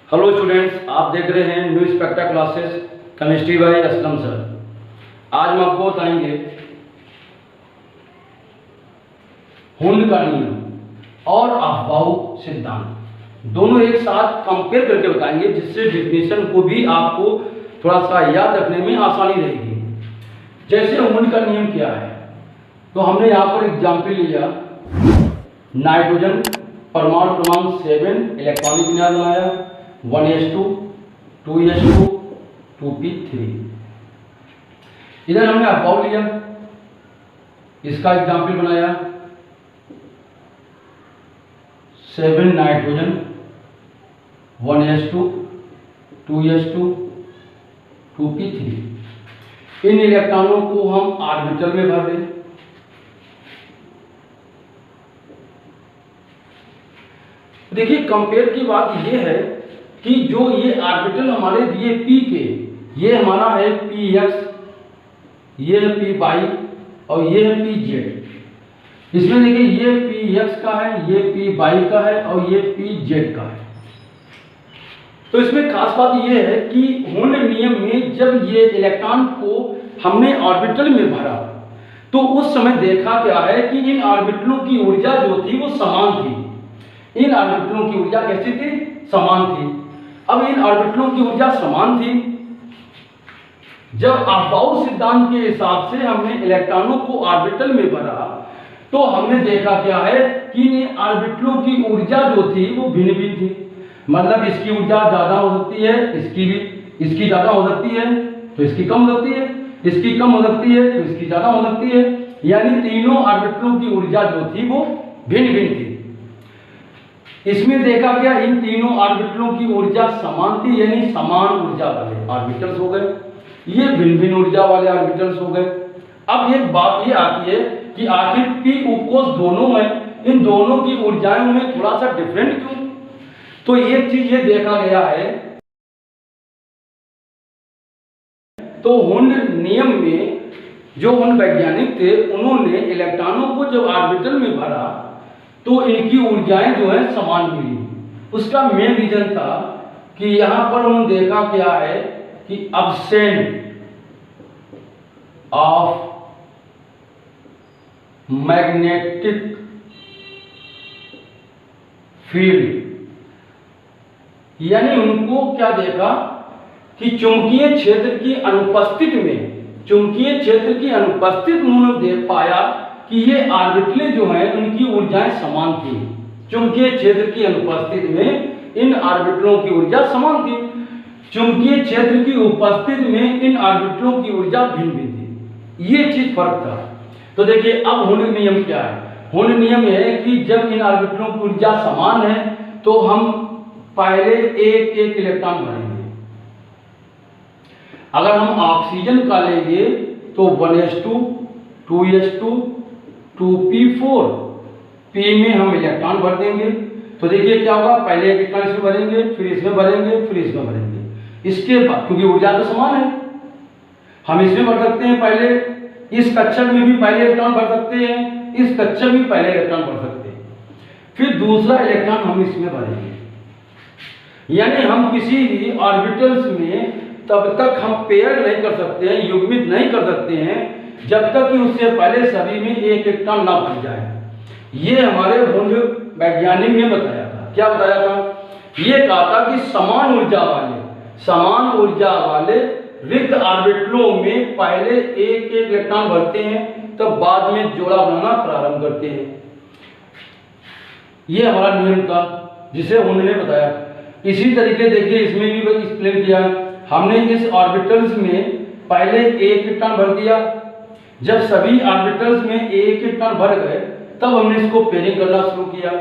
Hello students, आप देख रहे हैं new Specta classes chemistry by Aslam sir. आज हम आपको बताएंगे हुंड का नियम और अफबाऊ सिद्धांत, दोनों एक साथ कंपेयर करके बताएंगे, जिससे डिफिनेशन को भी आपको थोड़ा सा याद रखने में आसानी रहेगी। जैसे हुंड का नियम क्या है, तो हमने यहाँ पर एग्जाम्पल लिया, नाइट्रोजन परमाणु क्रमांक 7 इलेक्ट्रॉनिक विन्यास बनाया, 1s2 2s2 2p3। इधर हमने अफबाऊ लिया, इसका एग्जाम्पल बनाया 7 नाइट्रोजन 1s2 2s2 2p3। इन इलेक्ट्रॉनों को हम ऑर्बिटल में भर दें। देखिए, कंपेयर की बात यह है कि जो ये ऑर्बिटल हमारे दिए p के, ये हमारा है px, ये है py और ये है pz। इसमें देखिए ये px का है, ये py का है और ये pz का है। तो इसमें खास बात यह है कि हुंड नियम में जब ये इलेक्ट्रॉन को हमने ऑर्बिटल में भरा, तो उस समय देखा क्या है कि इन ऑर्बिटलों की ऊर्जा जो थी वो समान थी। इन ऑर्बिटलों की ऊर्जा कैसी थी? समान थी। अब इन ऑर्बिटलों की ऊर्जा समान थी, जब अफबाऊ सिद्धांत के हिसाब से हमने इलेक्ट्रॉनों को ऑर्बिटल में भरा, तो हमने देखा क्या है कि इन ऑर्बिटलों की ऊर्जा जो थी वो भिन्न भिन्न थी। मतलब इसकी ऊर्जा ज्यादा हो सकती है, इसकी ज्यादा हो सकती है तो इसकी कम हो सकती है, इसकी कम हो सकती है तो इसकी ज्यादा हो सकती है। यानी तीनों ऑर्बिटलों की ऊर्जा जो थी वो भिन्न भिन्न थी। इसमें देखा गया इन तीनों ऑर्बिटलों की ऊर्जा समान थी, यानी समान ऊर्जा वाले ऑर्बिटल्स हो गए, ये भिन्न भिन्न ऊर्जा वाले ऑर्बिटल्स हो गए। अब एक बात ये आती है कि आखिर p उपकोष दोनों में, इन दोनों की ऊर्जाओं में थोड़ा सा डिफरेंट क्यों? तो एक चीज ये देखा गया है, तो हुंड नियम में जो हुंड वैज्ञानिक थे, उन्होंने इलेक्ट्रॉनों को जब ऑर्बिटल में भरा तो इनकी ऊर्जाएं जो है समान मिली। उसका मेन रीजन था कि यहां पर उन्होंने देखा क्या है कि एब्सेंट ऑफ मैग्नेटिक फील्ड, यानी उनको क्या देखा कि चुंबकीय क्षेत्र की अनुपस्थिति में, चुंबकीय क्षेत्र की अनुपस्थिति उन्होंने देख पाया कि ये ऑर्बिटलें जो हैं उनकी ऊर्जाएं समान थी। चुंबकीय क्षेत्र की अनुपस्थिति में इन ऑर्बिटलों की ऊर्जा समान थी, चुंबकीय क्षेत्र की उपस्थिति में इन ऑर्बिटलों की ऊर्जा भिन्न भिन्न थी। ये चीज फर्क था। तो देखिए, अब हुंड नियम क्या है? हुंड नियम है कि जब इन ऑर्बिटलों की ऊर्जा समान है तो हम पहले एक एक इलेक्ट्रॉन भरेंगे। अगर हम ऑक्सीजन का लेंगे तो 1s2 2s2 2p4, p में हम इलेक्ट्रॉन भर देंगे। तो देखिए क्या होगा, पहले एक इलेक्ट्रॉन इसमें भरेंगे, फिर इसमें भरेंगे, फिर इसमें भरेंगे। इसके बाद क्योंकि ऊर्जा तो समान है, हम इसमें भर सकते हैं, पहले इस कक्षक में भी पहले इलेक्ट्रॉन भर सकते हैं, इस कक्षक में पहले इलेक्ट्रॉन भर सकते हैं, फिर दूसरा इलेक्ट्रॉन हम इसमें भरेंगे। यानी हम किसी भी ऑर्बिटल्स में तब तक हम पेयर नहीं कर सकते हैं, युग्मित नहीं कर सकते हैं, जब तक कि उससे पहले सभी में एक इलेक्ट्रॉन ना भर जाए। ये हमारे हुंड वैज्ञानिक ने बताया था। क्या बताया था? ये कहा था कि समान ऊर्जा वाले रिक्त ऑर्बिटलों में पहले एक एक इलेक्ट्रॉन भरते हैं, तब बाद में जोड़ा बनाना प्रारंभ करते हैं। ये हमारा नियम था जिसे हुंड ने बताया। इसी तरीके देखिए, इसमें भी एक्सप्लेन किया, हमने इस ऑर्बिटल्स में पहले एक इलेक्ट्रॉन भर दिया, जब सभी ऑर्बिटल्स में एक इलेक्ट्रॉन भर गए तब हमने इसको पेयरिंग करना शुरू किया।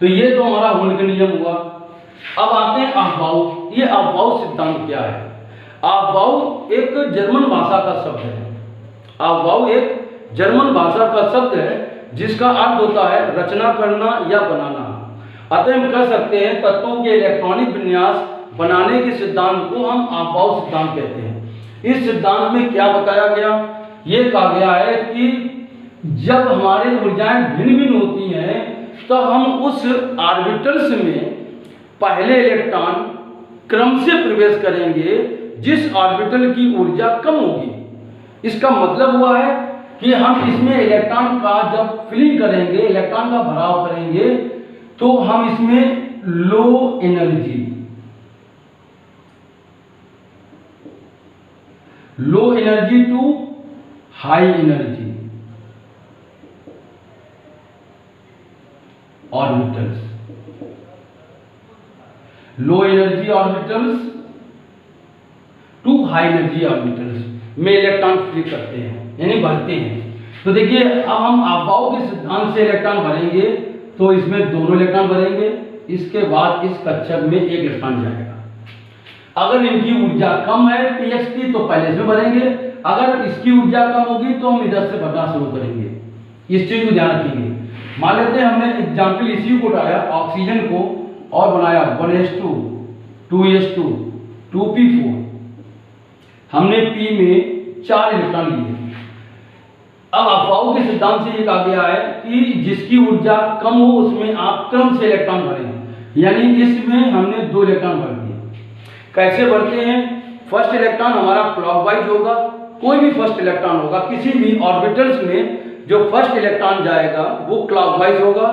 तो ये तो हमारा हुंड का नियम हुआ। अब आते हैं अफबाऊ। ये अफबाऊ सिद्धांत क्या है? अफबाऊ एक जर्मन भाषा का शब्द है। अफबाऊ एक जर्मन भाषा का शब्द है जिसका अर्थ होता है रचना करना या बनाना। अतः हम कह सकते हैं तत्वों के इलेक्ट्रॉनिक विन्यास बनाने के सिद्धांत को हम अफबाऊ सिद्धांत कहते हैं। इस सिद्धांत में क्या बताया गया? ये कहा गया है कि जब हमारी ऊर्जाएं भिन्न भिन्न होती हैं, तब हम उस ऑर्बिटल्स में पहले इलेक्ट्रॉन क्रम से प्रवेश करेंगे जिस ऑर्बिटल की ऊर्जा कम होगी। इसका मतलब हुआ है कि हम इसमें इलेक्ट्रॉन का जब फिलिंग करेंगे, इलेक्ट्रॉन का भराव करेंगे, तो हम इसमें low energy to high energy orbitals, low energy orbitals to high energy orbitals में इलेक्ट्रॉन फ्री करते हैं, यानी भरते हैं। तो देखिए, अब हम अफबाउ के सिद्धांत से इलेक्ट्रॉन भरेंगे, तो इसमें दोनों इलेक्ट्रॉन भरेंगे, इसके बाद इस कक्षक में एक इलेक्ट्रॉन जाएगा। अगर इनकी ऊर्जा कम है px की, तो पहले इसमें भरेंगे, अगर इसकी ऊर्जा कम होगी तो हम इधर से भरना शुरू करेंगे। इस चीज को ध्यान रखेंगे। मान लेते हैं हमने एग्जाम्पल इसी को उठाया, ऑक्सीजन को, और बनाया 1s2 2s2 2p4, हमने P में 4 इलेक्ट्रॉन लिए। अब अफबाउ के सिद्धांत से ये कहा गया है कि जिसकी ऊर्जा कम हो उसमें आप क्रम से इलेक्ट्रॉन भरें, यानी इसमें हमने 2 इलेक्ट्रॉन भर दिए। कैसे भरते हैं? फर्स्ट इलेक्ट्रॉन हमारा क्लॉकवाइज होगा, कोई भी फर्स्ट इलेक्ट्रॉन होगा किसी भी ऑर्बिटल्स में, जो फर्स्ट इलेक्ट्रॉन जाएगा वो क्लॉकवाइज होगा,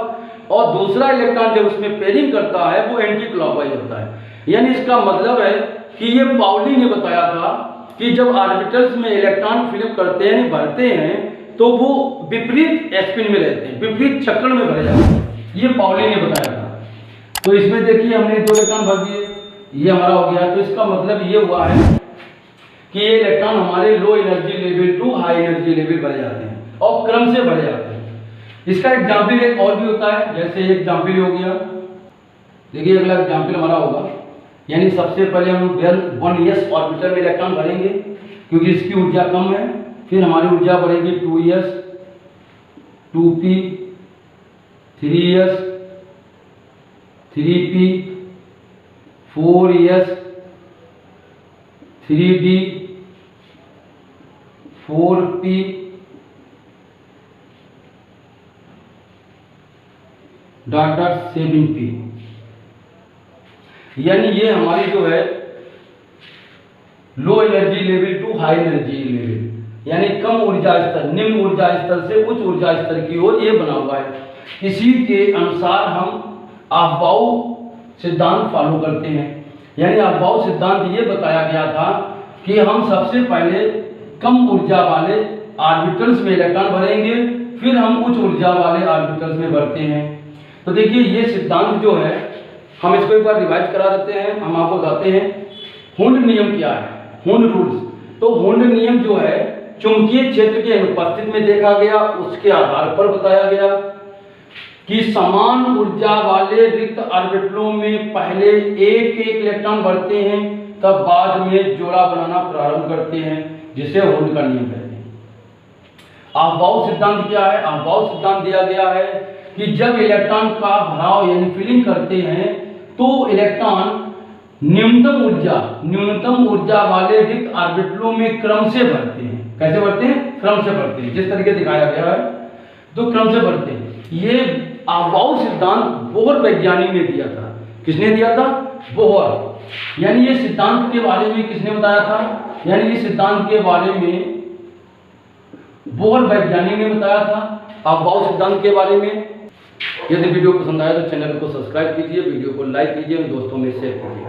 और दूसरा इलेक्ट्रॉन जब उसमें पेयरिंग करता है वो एंटी क्लॉकवाइज होता है। यानी इसका मतलब है कि ये पाउली ने बताया था कि जब ऑर्बिटल्स में इलेक्ट्रॉन फिलअप करते हैं, भरते हैं, तो वो विपरीत स्पिन में रहते हैं, विपरीत चक्रण में भरे जाते हैं। ये पाउली ने बताया था। तो इसमें देखिए हमने 2 इलेक्ट्रॉन भर दिए, ये हमारा हो गया। तो इसका मतलब ये हुआ है कि ये इलेक्ट्रॉन हमारे low energy level to high energy level भरे जाते हैं और क्रम से भरे जाते हैं। इसका एग्जाम्पल एक और भी होता है, जैसे एग्जाम्पल हो गया, देखिए अगला एग्जाम्पल हमारा होगा, यानी सबसे पहले हम 1s ऑर्बिटल में इलेक्ट्रॉन भरेंगे क्योंकि इसकी ऊर्जा कम है, फिर हमारी ऊर्जा बढ़ेगी 2s 2p 3s 3p 4s 3d 4p 7p। यानी ये हमारी जो है low energy level to high energy level, यानी कम ऊर्जा स्तर निम्न ऊर्जा स्तर से उच्च ऊर्जा स्तर की ओर ये बना हुआ है। इसी के अनुसार हम अफबाउ सिद्धांत फॉलो करते हैं। यानी अफबाउ सिद्धांत ये बताया गया था कि हम सबसे पहले कम ऊर्जा वाले ऑर्बिटल्स में इलेक्ट्रॉन भरेंगे, फिर हम उच्च ऊर्जा वाले ऑर्बिटल्स में भरते हैं। तो देखिए ये सिद्धांत जो है, हम इसको एक बार रिवाइज करा देते हैं। हम आपको बताते हैं हुंड नियम क्या है, हुंड रूल्स। तो हुंड नियम जो है चुंबकीय क्षेत्र के अनुपस्थिति में देखा गया, उसके आधार पर बताया गया कि समान ऊर्जा वाले रिक्त ऑर्बिटलों में पहले एक इलेक्ट्रॉन भरते हैं, तब बाद में जोड़ा बनाना प्रारंभ करते हैं, जिसे हुंड का नियम कहते हैं। अफबाउ सिद्धांत क्या है? अफबाउ सिद्धांत दिया गया है कि जब इलेक्ट्रॉन का भराव यानी फिलिंग करते हैं तो इलेक्ट्रॉन न्यूनतम ऊर्जा वाले रिक्त ऑर्बिटलों में क्रम से भरते हैं। कैसे भरते हैं? क्रम से भरते हैं, जिस तरीके दिखाया गया है, तो क्रम से भरते हैं। ये अफबाउ सिद्धांत बोहर वैज्ञानिक ने दिया था। किसने दिया था? बोहर। यानी ये सिद्धांत के बारे में किसने बताया था? यानी ये सिद्धांत के बारे में बोहर वैज्ञानिक ने बताया था, अफबाउ सिद्धांत के बारे में। यदि वीडियो पसंद आया तो चैनल को सब्सक्राइब कीजिए, वीडियो को लाइक कीजिए और दोस्तों में शेयर कीजिए।